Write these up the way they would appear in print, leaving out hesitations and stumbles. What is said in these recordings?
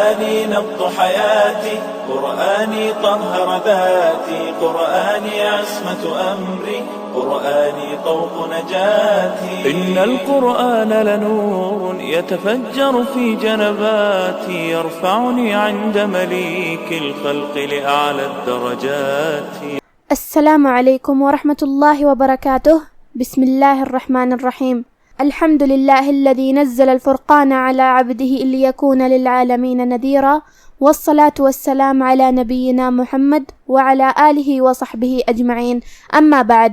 قرآني نبض حياتي، قرآني طهر ذاتي، قرآني عصمة أمري، قرآني طوق نجاتي. إن القرآن لنور يتفجر في جنباتي، يرفعني عند مليك الخلق لأعلى الدرجات. السلام علیکم ورحمۃ اللہ وبرکاتہ. بسم اللہ الرحمن الرحیم. الحمد للہ الذي نزل الفرقان على عبده ليكون للعالمين نذيرا، والصلاة والسلام على نبينا محمد وعلى آله وصحبه أجمعين. أما بعد،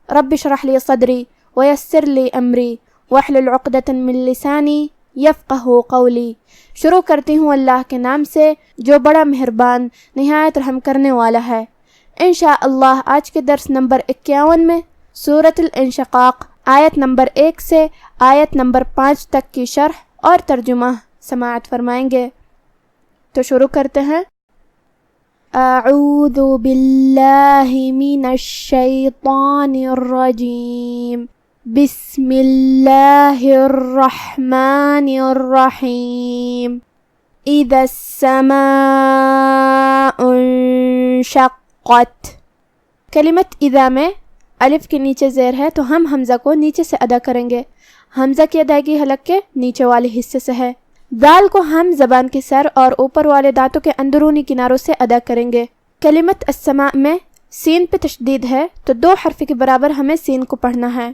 رب اشرح لي صدري ويسر لي أمري واحلل عقدة من لساني يفقه قولي. شروع کرتی ہوں اللہ کے نام سے جو بڑا مہربان نہایت رحم کرنے والا ہے. انشاءاللہ آج کے درس نمبر 51 میں سورة الانشقاق آیت نمبر 1 سے آیت نمبر 5 تک کی شرح اور ترجمہ سماعت فرمائیں گے. تو شروع کرتے ہیں. اعوذ باللہ من الشیطان الرجیم، بسم اللہ الرحمن الرحیم. اذا السماء انشقت. کلمت اذا میں الف کے نیچے زیر ہے تو ہم حمزہ کو نیچے سے ادا کریں گے. حمزہ کی ادائیگی حلق کے نیچے والے حصے سے ہے. دال کو ہم زبان کے سر اور اوپر والے دانتوں کے اندرونی کناروں سے ادا کریں گے. کلمت السماء میں سین پہ تشدید ہے تو 2 حرف کے برابر ہمیں سین کو پڑھنا ہے،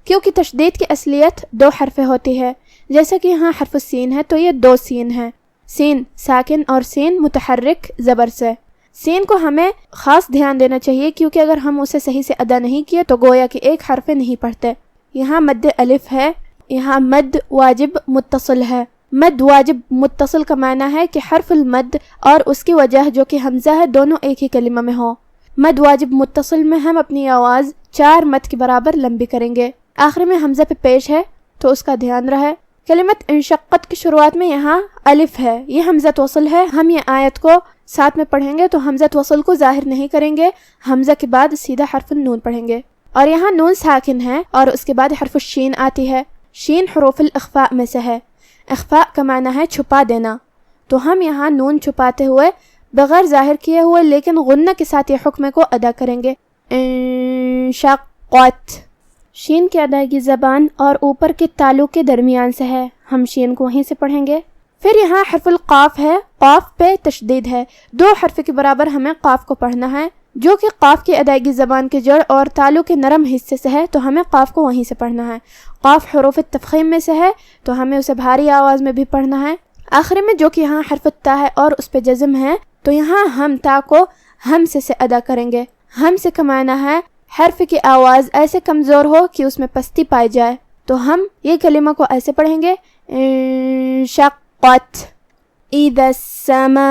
کیونکہ تشدید کی اصلیت 2 حرف ہوتی ہے. جیسا کہ یہاں حرف سین ہے تو یہ 2 سین ہے، سین ساکن اور سین متحرک زبر سے. سین کو ہمیں خاص دھیان دینا چاہیے کیونکہ اگر ہم اسے صحیح سے ادا نہیں کیے تو گویا کہ ایک حرف نہیں پڑھتے. یہاں مد الف ہے، یہاں مد واجب متصل ہے. مد واجب متصل کا معنی ہے کہ حرف المد اور اس کی وجہ جو کہ حمزہ ہے دونوں ایک ہی کلمہ میں ہوں. مد واجب متصل میں ہم اپنی آواز 4 مد کے برابر لمبی کریں گے. آخر میں حمزہ پہ پیش ہے تو اس کا دھیان رہے. کلمت انشقت کی شروعات میں یہاں الف ہے، یہ حمزہ وصل ہے. ہم یہ آیت کو ساتھ میں پڑھیں گے تو حمزہ وصل کو ظاہر نہیں کریں گے، حمزہ کے بعد سیدھا حرف النون پڑھیں گے. اور یہاں نون ساکن ہے اور اس کے بعد حرف الشین آتی ہے. شین حروف الاخفاء میں سے ہے. اخفاء کا معنی ہے چھپا دینا، تو ہم یہاں نون چھپاتے ہوئے بغیر ظاہر کیے ہوئے لیکن غنہ کے ساتھ یہ حکم کو ادا کریں گے. انشقت. شین کی ادائیگی زبان اور اوپر کے تالو کے درمیان سے ہے، ہم شین کو وہیں سے پڑھیں گے. پھر یہاں حرف القاف ہے، قاف پہ تشدید ہے. 2 حرف کے برابر ہمیں قاف کو پڑھنا ہے، جو کہ قاف کی ادائیگی زبان کے جڑ اور تالو کے نرم حصے سے ہے تو ہمیں قاف کو وہیں سے پڑھنا ہے. قاف حروف التفخیم میں سے ہے تو ہمیں اسے بھاری آواز میں بھی پڑھنا ہے. آخر میں جو کہ یہاں حرف التا ہے اور اس پہ جزم ہے تو یہاں ہم تا کو ہم سے ادا کریں گے. ہم سے کا معنی ہے حرف کی آواز ایسے کمزور ہو کہ اس میں پستی پائی جائے، تو ہم یہ کلمہ کو ایسے پڑھیں گے. انشقت. اذا السماء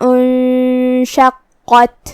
انشقت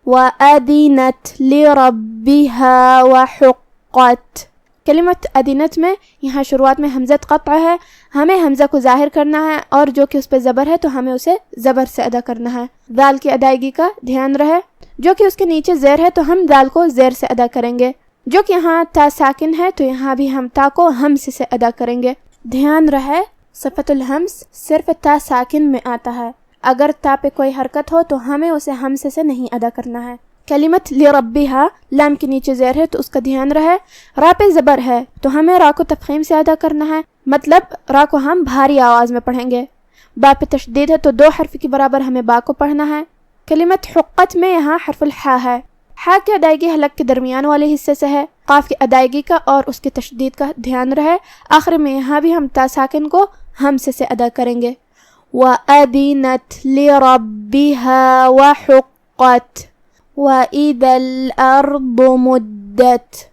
وأذنت لربها وحقت. کلمت ادینت میں یہاں شروعات میں حمزہ قطع ہے، ہمیں حمزہ کو ظاہر کرنا ہے اور جو کہ اس پہ زبر ہے تو ہمیں اسے زبر سے ادا کرنا ہے. دال کی ادائیگی کا دھیان رہے، جو کہ اس کے نیچے زیر ہے تو ہم دال کو زیر سے ادا کریں گے. جو کہ یہاں تا ساکن ہے تو یہاں بھی ہم تا کو ہم سے ادا کریں گے. دھیان رہے صفت الہمس صرف تا ساکن میں آتا ہے، اگر تا پہ کوئی حرکت ہو تو ہمیں اسے ہم سے نہیں ادا کرنا ہے. کلمت لربها لام کے نیچے زیر ہے تو اس کا دھیان رہے. را پہ زبر ہے تو ہمیں را کو تفخیم سے ادا کرنا ہے، مطلب را کو ہم بھاری آواز میں پڑھیں گے. با پہ تشدید ہے تو 2 حرف کے برابر ہمیں با کو پڑھنا ہے. کلمت حقت میں یہاں حرف الحا ہے. حا کی ادائیگی حلق کے درمیان والے حصے سے ہے. قاف کی ادائیگی کا اور اس کی تشدید کا دھیان رہے. آخر میں یہاں بھی ہم تا ساکن کو ہم سے ادا کریں گے. وَأَذِنَتْ لِرَبِّهَا وَحُقَّتْ وَإِذَا الْأَرْضُ مُدَّتْ.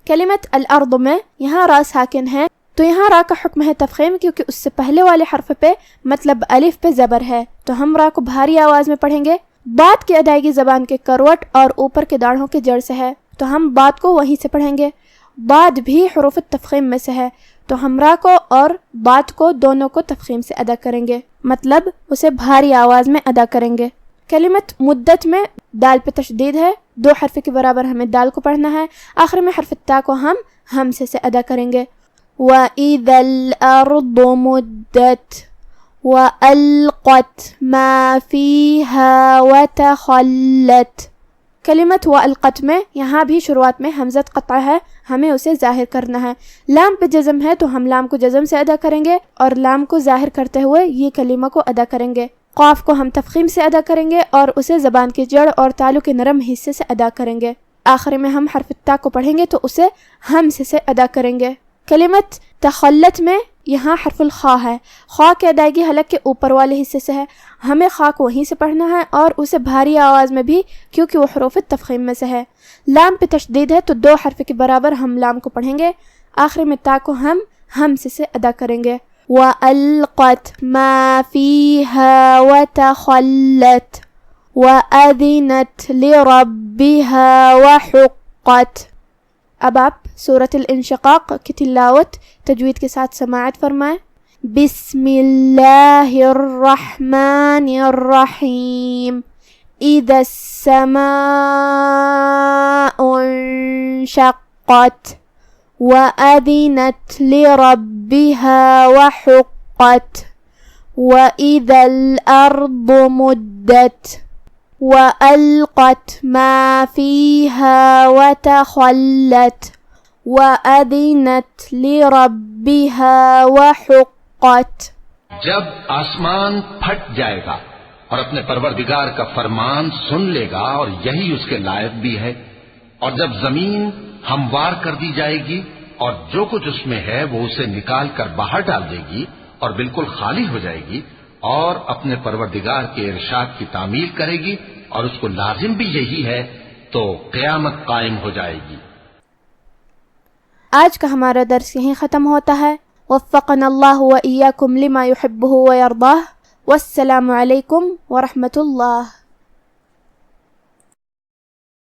کلمت الارض میں یہاں را ساکن ہے تو یہاں را کا حکم ہے تفخیم، کیونکہ اس سے پہلے والے حرف پہ مطلب الف پہ زبر ہے تو ہم را کو بھاری آواز میں پڑھیں گے. بات کی ادائیگی زبان کے کروٹ اور اوپر کے داڑھوں کے جڑ سے ہے تو ہم بات کو وہیں سے پڑھیں گے. بات بھی حروف التفخیم میں سے ہے تو ہم را کو اور بات کو دونوں کو تفخیم سے ادا کریں گے، مطلب اسے بھاری آواز میں ادا کریں گے. کلمت مدت میں دال پہ تشدید ہے، 2 حرف کے برابر ہمیں دال کو پڑھنا ہے. آخر میں حرف تا کو ہم سے ادا کریں گے. وَإِذَا الْأَرْضُ مُدَّتْ وَأَلْقَتْ مَا فِيهَا وَتَخَلَّتْ۔ کلمت وَأَلْقَتْ میں یہاں بھی شروعات میں حمزۃ قطع ہے، ہمیں اسے ظاہر کرنا ہے۔ لام پہ جزم ہے تو ہم لام کو جزم سے ادا کریں گے اور لام کو ظاہر کرتے ہوئے یہ کلمہ کو ادا کریں گے۔ قاف کو ہم تفخیم سے ادا کریں گے اور اسے زبان کی جڑ اور تالو کے نرم حصے سے ادا کریں گے۔ آخر میں ہم حرف تا کو پڑھیں گے تو اسے ہمزے سے ادا کریں گے۔ کلمت تخلت میں یہاں حرف الخاء ہے، خاء کی ادائیگی حلق کے اوپر والے حصے سے ہے، ہمیں خاء کو وہیں سے پڑھنا ہے اور اسے بھاری آواز میں بھی، کیونکہ وہ حروف تفخیم میں سے ہے۔ لام پہ تشدید ہے تو 2 حرف کے برابر ہم لام کو پڑھیں گے۔ آخر میں تا کو ہم ہمزے سے ادا کریں گے۔ وَأَلْقَتْ مَا فِيهَا وَتَخَلَّتْ وَأَذِنَتْ لِرَبِّهَا وَحُقَّتْ۔ اب آپ سورة الانشقاق کی تلاوت تجوید کے ساتھ سماعت فرمائیں۔ بسم اللہ الرحمن الرحیم، اذا السماء انشقت وَأَذِنَتْ لِرَبِّهَا وَحُقَّتْ وَإِذَا الْأَرْضُ مُدَّتْ وَأَلْقَتْ مَا فِيهَا وَتَخَلَّتْ وَأَذِنَتْ لِرَبِّهَا وَحُقَّتْ۔ جب آسمان پھٹ جائے گا اور اپنے پروردگار کا فرمان سن لے گا اور یہی اس کے لائق بھی ہے، اور جب زمین ہموار کر دی جائے گی اور جو کچھ اس میں ہے وہ اسے نکال کر باہر ڈال دے گی اور بالکل خالی ہو جائے گی اور اپنے پروردگار کے ارشاد کی تعمیل کرے گی اور اس کو لازم بھی یہی ہے، تو قیامت قائم ہو جائے گی۔ آج کا ہمارا درس یہیں ختم ہوتا ہے۔ وفقنا اللہ و ایاکم لما یحبہ و یرضاہ۔ والسلام علیکم ورحمۃ اللہ۔